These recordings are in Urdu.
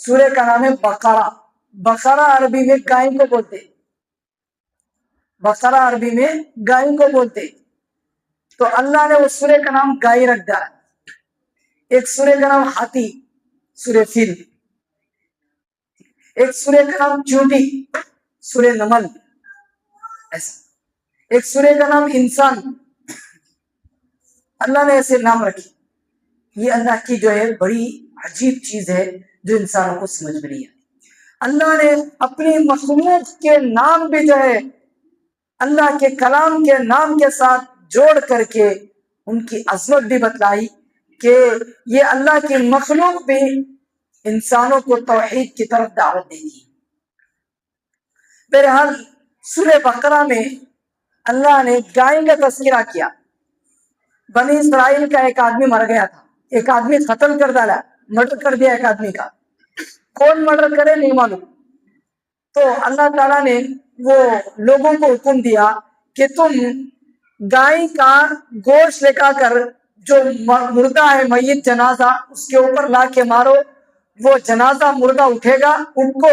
سورہ کا نام ہے بقرہ. بقرہ عربی میں گائے کو بولتے, بقرہ عربی میں گائے کو بولتے. تو اللہ نے اس سورہ کا نام گائے رکھ دیا. ایک سورہ کا نام ہاتھی, سورہ فیل. ایک سورہ کا نام چونٹی, سورہ نمل. ایسا ایک سورہ کا نام انسان. اللہ نے ایسے نام رکھے. یہ اللہ کی جو ہے بڑی عجیب چیز ہے جو انسانوں کو سمجھ میں نہیں آتی. اللہ نے اپنی مخلوق کے نام بھی جو ہے اللہ کے کلام کے نام کے ساتھ جوڑ کر کے ان کی عظمت بھی بتلائی کہ یہ اللہ کی مخلوق بھی انسانوں کو توحید کی طرف دعوت دیتی ہے. بہرحال سورہ بقرہ میں اللہ نے گائے کا تذکرہ کیا. بنی اسرائیل کا ایک آدمی مر گیا تھا, ایک آدمی قتل کر ڈالا, مرڈر کر دیا ایک آدمی کا. کون مرڈر کرے نہیں معلوم. تو اللہ تعالیٰ نے وہ لوگوں کو حکم دیا کہ تم گائے کا گوشت لے کر جو مردہ ہے میت جنازہ اس کے اوپر لا کے مارو, وہ جنازہ مردہ اٹھے گا, ان کو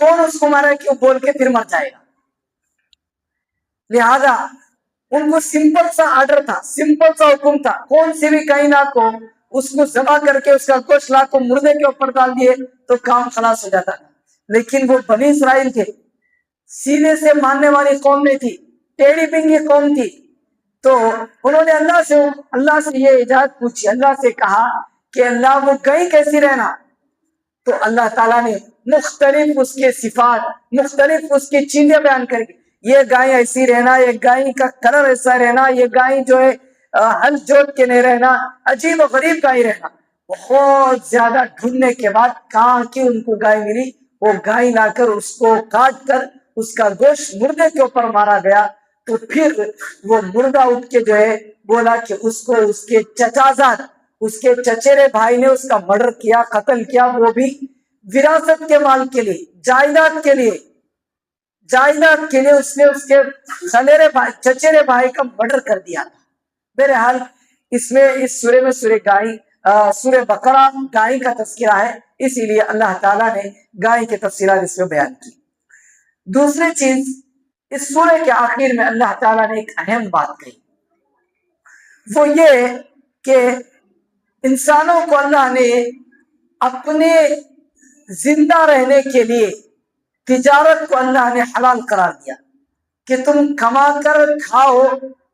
کون اس کو مارا کیوں بول کے پھر مر جائے گا. لہذا ان کو سمپل سا آرڈر تھا, سمپل سا حکم تھا, کون سی بھی کائنات کو اس کو ذبح کر کے اس کا گوشت لا کو مردے کے اوپر ڈال دیے تو کام خلاص ہو جاتا. لیکن وہ بنی اسرائیل تھے, سینے سے ماننے والی قوم نہیں تھی, ٹیڑھی بنگی قوم تھی. تو انہوں نے اللہ سے یہ اجازت پوچھی, اللہ سے کہا کہ اللہ وہ گائے کیسی رہنا. تو اللہ تعالیٰ نے مختلف اس کے صفات, مختلف اس کی چیزیں بیان کر کے, یہ گائے ایسی رہنا, یہ گائے کا کلر ایسا رہنا, یہ گائے جو ہے ہل جوت کے نہیں رہنا, عجیب و غریب گائے رہنا. بہت زیادہ ڈھونڈنے کے بعد کہاں کی ان کو گائے ملی. وہ گائے لا کر اس کو کاٹ کر اس کا گوشت مردے کے اوپر مارا گیا. تو پھر وہ مردہ اٹھ کے جو ہے بولا کہ اس کو اس کے چچازاد, اس کے چچیرے بھائی نے اس کا مرڈر کیا, قتل کیا, وہ بھی وراثت کے مال کے لیے, جائیداد کے لیے, جائیداد کے لیے اس نے اس کے چچیرے بھائی کا مرڈر کر دیا تھا. بہرحال اس میں اس سورے میں سورہ بقرہ گائے کا تذکرہ ہے, اسی لیے اللہ تعالیٰ نے گائے کے تفصیلات اس میں بیان کی. دوسری چیز, اس سورے کے آخر میں اللہ تعالیٰ نے ایک اہم بات کہی, وہ یہ کہ انسانوں کو اللہ نے اپنے زندہ رہنے کے لیے تجارت کو اللہ نے حلال قرار دیا کہ تم کما کر کھاؤ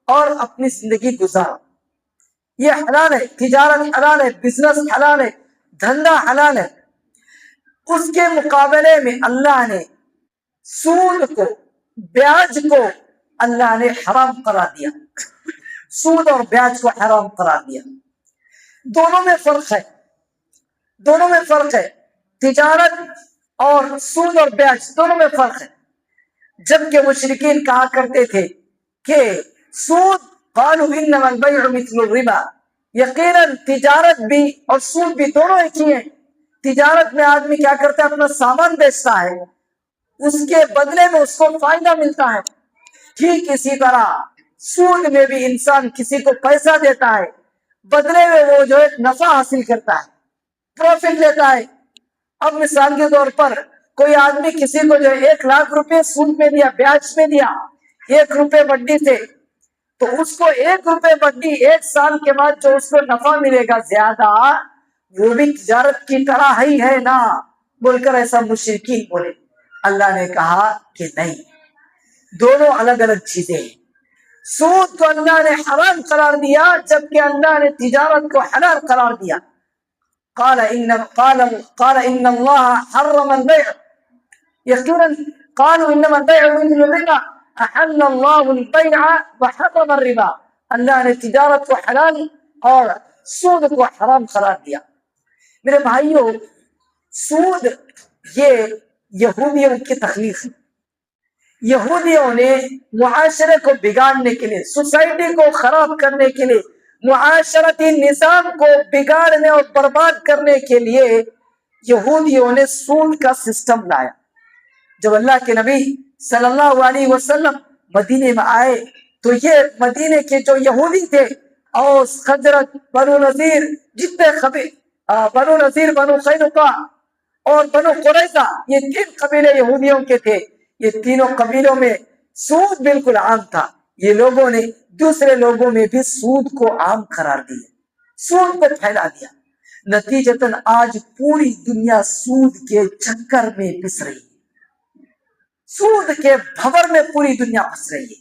اور اپنی زندگی گزارو. یہ حلال ہے, تجارت حلال ہے, بزنس حلال ہے, دھندا حلال ہے. اس کے مقابلے میں اللہ نے سود کو, بیاج کو اللہ نے حرام قرار دیا. سود اور بیاج کو حرام قرار دیا. دونوں میں فرق ہے, دونوں میں فرق ہے. تجارت اور سود اور بیاج دونوں میں فرق ہے. جبکہ مشرکین کہا کرتے تھے کہ سود, قالوا انما البيع مثل الربا, یقیناً تجارت بھی اور سود بھی دونوں ایک ہی ہیں. تجارت میں آدمی کیا کرتا ہے, اپنا سامان بیچتا ہے, اس کے بدلے میں اس کو فائدہ ملتا ہے. ٹھیک اسی طرح سود میں بھی انسان کسی کو پیسہ دیتا ہے, بدلے میں وہ جو ہے نفع حاصل کرتا ہے, پروفٹ لیتا ہے. اب مثال کے طور پر کوئی آدمی کسی کو جو 1,00,000 روپے سود میں دیا, بیاج میں دیا, 1 روپے وڈی سے, تو اس کو 1 روپے وڈی 1 سال کے بعد جو اس کو نفع ملے گا زیادہ, وہ بھی تجارت کی طرح ہی ہے نا, بول کر ایسا مشرکین بولے. اللہ نے کہا کہ نہیں, دونوں الگ الگ چیزیں ہیں. سود کو اللہ نے حرام قرار دیا جبکہ اللہ نے تجارت کو حلال قرار دیا. قال ان الله حرم البيع, یقینا قالوا انما البيع مثل الربا احل الله البيع وحرم الربا. اللہ نے تجارت کو حلال اور سود کو حرام قرار دیا. میرے بھائیوں, سود یہ یہودیوں کی تخلیق ہے. یہودیوں نے معاشرے کو بگاڑنے کے لیے, سوسائٹی کو خراب کرنے کے لیے, معاشرتی نظام کو بگاڑنے اور برباد کرنے کے لیے یہودیوں نے سود کا سسٹم لایا. جب اللہ کے نبی صلی اللہ علیہ وسلم مدینے میں آئے تو یہ مدینے کے جو یہودی تھے, اوس, خزرج, بنو نذیر, جتنے بنو نذیر, بنو قینقاع اور بنو قریظہ، یہ 3 قبیلے یہودیوں کے تھے، یہ تینوں قبیلوں میں سود بالکل عام تھا۔ یہ لوگوں نے دوسرے لوگوں میں بھی سود کو عام قرار دیا، سود کو پھیلا دیا، نتیجتاً آج پوری دنیا سود کے چکر میں پس رہی ہے، سود کے بھور میں پوری دنیا پھنس رہی ہے۔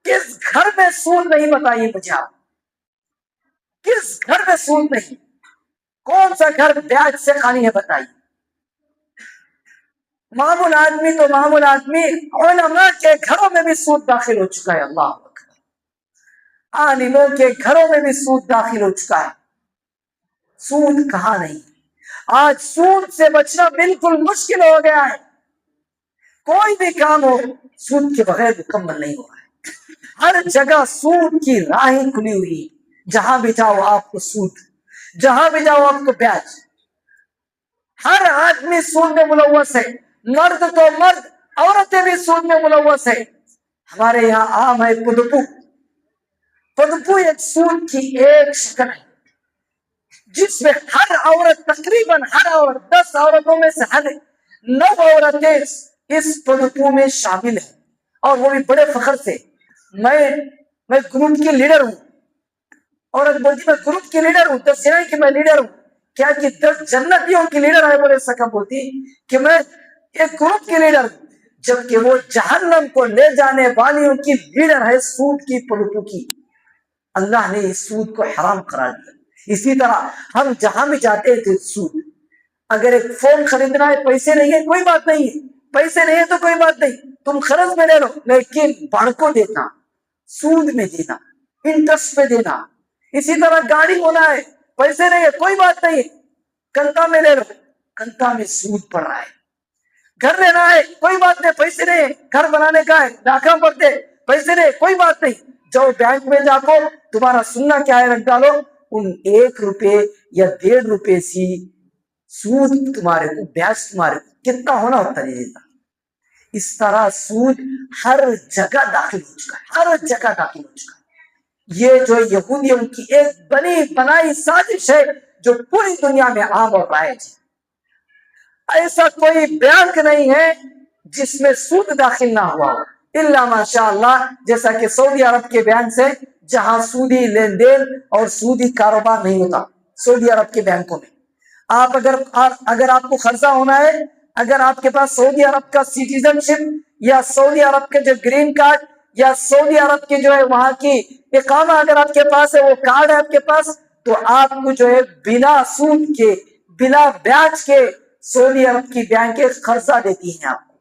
کس گھر میں سود نہیں بتائیے مجھے آپ، کس گھر میں سود نہیں؟ کون سا گھر بیاج سے خالی ہے بتائیے؟ معمول آدمی تو معمول آدمی، علماء کے گھروں میں بھی سود داخل ہو چکا ہے، اللہ اکبر، عالموں کے گھروں میں بھی سود داخل ہو چکا ہے۔ سود کہاں نہیں، آج سود سے بچنا بالکل مشکل ہو گیا ہے۔ کوئی بھی کام ہو سود کے بغیر مکمل نہیں ہو رہا ہے، ہر جگہ سود کی راہیں کھلی ہوئی ہے، جہاں بھی جاؤ آپ کو سود، جہاں بھی جاؤ آپ کو بیاج، ہر آدمی سود میں ملوث ہے، مرد تو مرد، عورتیں بھی سود میں ملوث ہے۔ ہمارے یہاں عام ہے پدپو، پدپو ایک سود کی ایک شکل ہے جس میں ہر عورت، تقریباً ہر عورت، 10 عورتوں میں سے 9 عورتیں اس پدپو میں شامل ہیں، اور وہ بھی بڑے فخر سے۔ میں گروپ کی لیڈر ہوں، عورت بولتی میں گروپ کی لیڈر ہوں، 10 جنہیں کہ میں لیڈر ہوں، کیا کہ 10 جنتیوں کی لیڈر ہے؟ بولے سکا بولتی کہ میں ایک گروپ کی لیڈر ہوں، جبکہ وہ جہنم کو لے جانے والیوں کی لیڈر ہے، سود کی، پدپو کی۔ اللہ نے اس سود کو حرام قرار دیا۔ اسی طرح ہم جہاں بھی جاتے تھے سود، اگر ایک فون خریدنا ہے، پیسے نہیں ہے کوئی بات نہیں ہے، پیسے نہیں ہے تو کوئی بات نہیں، تم قرض میں لے لو، لیکن بڑھ کو دینا، سود میں دینا، انٹرسٹ پہ دینا۔ اسی طرح گاڑی ہونا ہے، پیسے نہیں ہے کوئی بات نہیں، کنتا میں لے لو، کنتا میں سود پڑ رہا ہے۔ گھر لینا ہے کوئی بات نہیں، پیسے نہیں ہے، گھر بنانے کا ہے، ڈاکہ پڑتے، پیسے نہیں کوئی بات نہیں، جاؤ بینک میں جا کو، تمہارا سننا کیا ہے رکھ ڈالو، ان 1 روپے یا 1.5 روپے سی سود تمہارے کو، بیاج تمہارے کو کتنا ہونا ہوتا ہے۔ اس طرح سود ہر جگہ داخل ہو چکا ہے، ہر جگہ داخل ہو چکا ہے۔ یہ جو یہودیوں کی ایک بنی بنائی سازش ہے جو پوری دنیا میں عام اور رائج ہے۔ ایسا کوئی بینک نہیں ہے جس میں سود داخل نہ ہوا ہو، الا ماشاء اللہ، جیسا کہ سعودی عرب کے بینک سے، جہاں سودی لین دین اور سودی کاروبار نہیں ہوتا، سعودی عرب کے بینکوں میں آپ اگر آپ کو قرضہ ہونا ہے، اگر آپ کے پاس سعودی عرب کا سٹیزن شپ یا سعودی عرب کے جو گرین کارڈ یا سعودی عرب کے جو ہے وہاں کی اقامہ اگر آپ کے پاس ہے، وہ کارڈ ہے آپ کے پاس، تو آپ کو جو ہے بنا سود کے، بلا بیاج کے سعودی عرب کی بینکیں قرضہ دیتی ہیں آپ کو۔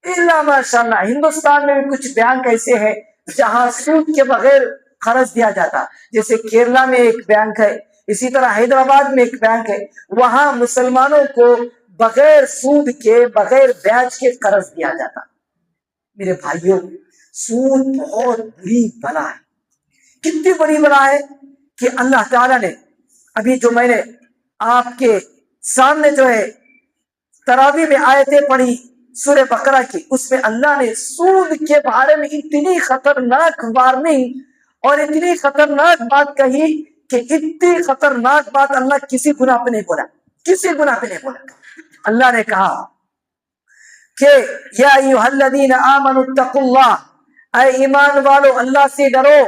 الا ماشاءاللہ، ہندوستان میں بھی کچھ بینک ایسے ہیں جہاں سود کے بغیر قرض دیا جاتا، جیسے کیرلا میں ایک بینک ہے، اسی طرح حیدرآباد میں ایک بینک ہے، وہاں مسلمانوں کو بغیر سود کے، بغیر بیاج کے قرض دیا جاتا۔ میرے بھائیوں، سود بہت بری بلا ہے، کتنی بڑی بلا ہے کہ اللہ تعالیٰ نے ابھی جو میں نے آپ کے سامنے جو ہے تراویح میں آیتیں پڑھی سورہ بقرہ کی، اس میں اللہ نے سود کے بارے میں اتنی خطرناک وارننگ اور اتنی خطرناک بات کہی کہ اتنی خطرناک بات اللہ کسی گناہ پہ نہیں بولا، کسی گناہ پہ نہیں بولا۔ اللہ نے کہا کہ یا ایھا الذین آمنوا اتقوا اللہ، اے ایمان والو اللہ سے ڈرو،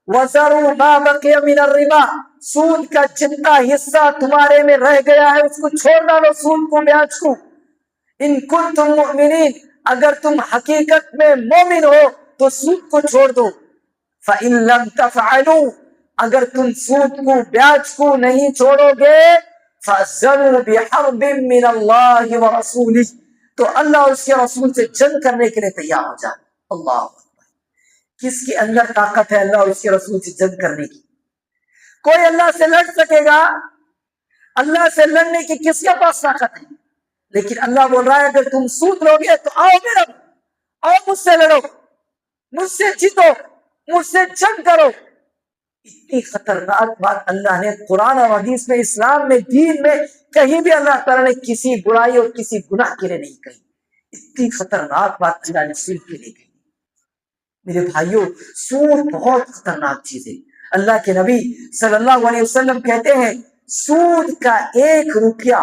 وذروا ما بقی من الربا، سود کا جتنا حصہ تمہارے میں رہ گیا ہے اس کو چھوڑ ڈالو، سود کو، بیاج کو، ان کنتم مؤمنین، اگر تم حقیقت میں مومن ہو تو سود کو چھوڑ دو، فإن لم تفعلوا، اگر تم سود کو، بیاج کو نہیں چھوڑو گے، فأذنوا بحرب من اللہ ورسولہ، تو اللہ اور اس کے رسول سے جنگ کرنے کے لیے تیار ہو جائے۔ اللہ اکبر، کس کے اندر طاقت ہے اللہ اور اس کے رسول سے جنگ کرنے کی؟ کوئی اللہ سے لڑ سکے گا؟ اللہ سے لڑنے کی کس کے پاس طاقت ہے؟ لیکن اللہ بول رہا ہے اگر تم سود لو گے تو آؤ میرا، آؤ مجھ سے لڑو، مجھ سے جیتو، مجھ سے جنگ کرو۔ اتنی خطرناک بات اللہ نے قرآن اور حدیث میں، اسلام میں، دین میں کہیں بھی اللہ تعالیٰ نے کسی برائی اور کسی گناہ کے لیے نہیں کہی۔ اتنی خطرناک بات اللہ نے سود کے لیے کہی۔ میرے بھائیوں، سود بہت خطرناک چیز ہے۔ اللہ کے نبی صلی اللہ علیہ وسلم کہتے ہیں سود کا 1 روپیہ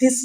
30